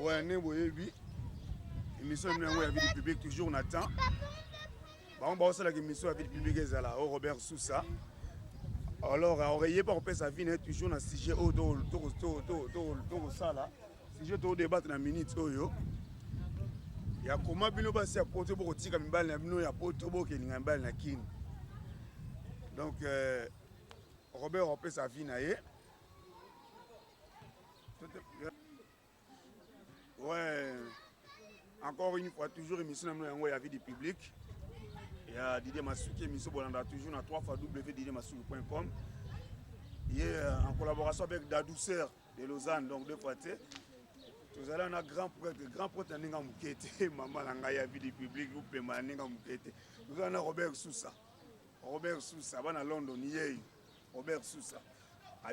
Ouais, né, oui. Émission de la vie publique, toujours on attend. Bon, bah, c'est la émission de la vie publique, c'est là, Robert Sousa. Alors, on n'y pas, on peut sa vie, toujours dans le sujet, ça là. Sujet, au débat dans la minute, il y a comment bino basi ya poto boko tika mibali na bino ya poto boko elinga mibali na kini. Donc Robert on peut sa vie na ye. Ouais. Encore une fois toujours émission na yango ya vie du public. Il y a Didier Masuki émission bolanda toujours na 3x www.didiermasuki.com. Il est en collaboration avec Dadouceur de Lausanne donc deux fois nous allons un grand prêtre Ninga Mukete, maman Langaya vie du public, ou Pema Ninga Mukete. Nous allons Robert Sousa. Robert Sousa, va à London, Robert Sousa.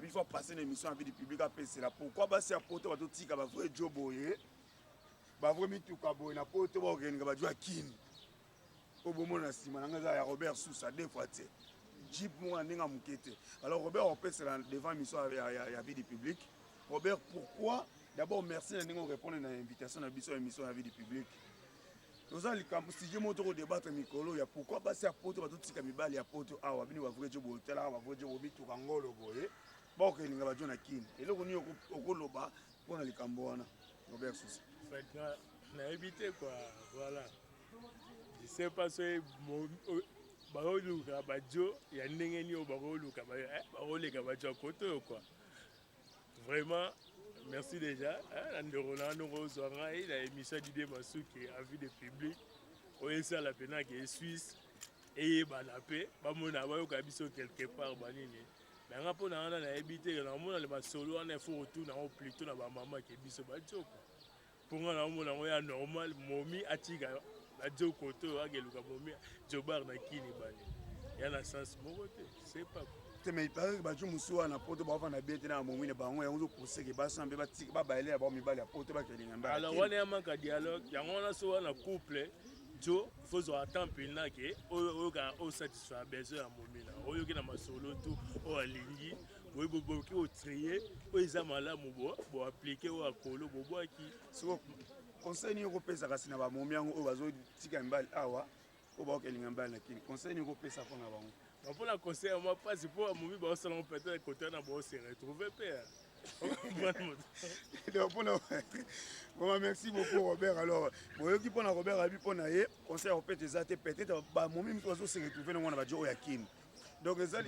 Il faut passer une émission à vie du public à PC. Pourquoi c'est à porter votre tika, va vrai job, va vraiment tout cabo, na porte va organiser, va jouer à Kin. Au moment où Simon Nanga Robert Sousa, deux fois. Jeep moi Ninga Mukete. Alors Robert, on peut se devant l'émission à vie du public. Robert, pourquoi? D'abord, merci de nous répondre à l'invitation à l'émission à la vie du public. Nous allons si au débat Mikolo, il y a pourquoi passer à Poto, tout ce qui est à Poto, à Wabini, à vrai job, à vrai job, à Angolo, bon, que nous avons dit Kin. Et là, on est au Goloba pour les Camboana. Robert Sousa. On a évité quoi, voilà. Je sais pas si Barolo Kabajo, il y a un n'engagé au Barolo Kabajo à côté quoi. Vraiment. Merci déjà. Rolando Rosora, il a émission Didier Masuki à vie de public. On est à la peine qui est suisse. Et Banapé, Bamona, Kabiso quelque part, Banini. Mais rapport à un habité, on a le solo, on a fait retour dans plutôt dans ma maman qui est biso Badjo. Pour moi, on a normal, Momi, Atiga, Badjo Koto, Ageluka Momi, Jobar Nakini Bani. Il y a un sens, mon côté, je sais pas. Mais il paraît que Badjo Moussou na poto ba na bien na momine bango ya uzo conseiller ba sambe ba tika ba baile ya ba mibali ya poto ba kelinga mbala. Alors on est en manque de dialogue, il y a on a souvent un couple Jo faut attendre pina ke o satisfaire besoin à momina. O yoki na masolo tout o alingi, o bobo ki o trier, o ezamala mubo, bo appliquer o akolo bobo ki. So conseil ni ko pesa kasi na ba momiango o bazo tika mbali awa o ba kelinga mbala na kini. Conseil ni ko pesa pour na bango. Pour la conseil, moi pas c'est pour mon bah salon peut-être côté on va se retrouver père. Bon, merci beaucoup Robert. Alors, moi qui prend Robert Abi pour naïe, conseil peut-être peut-être bah mon même oiseau se retrouver dans mon abadjo yakin. Donc ça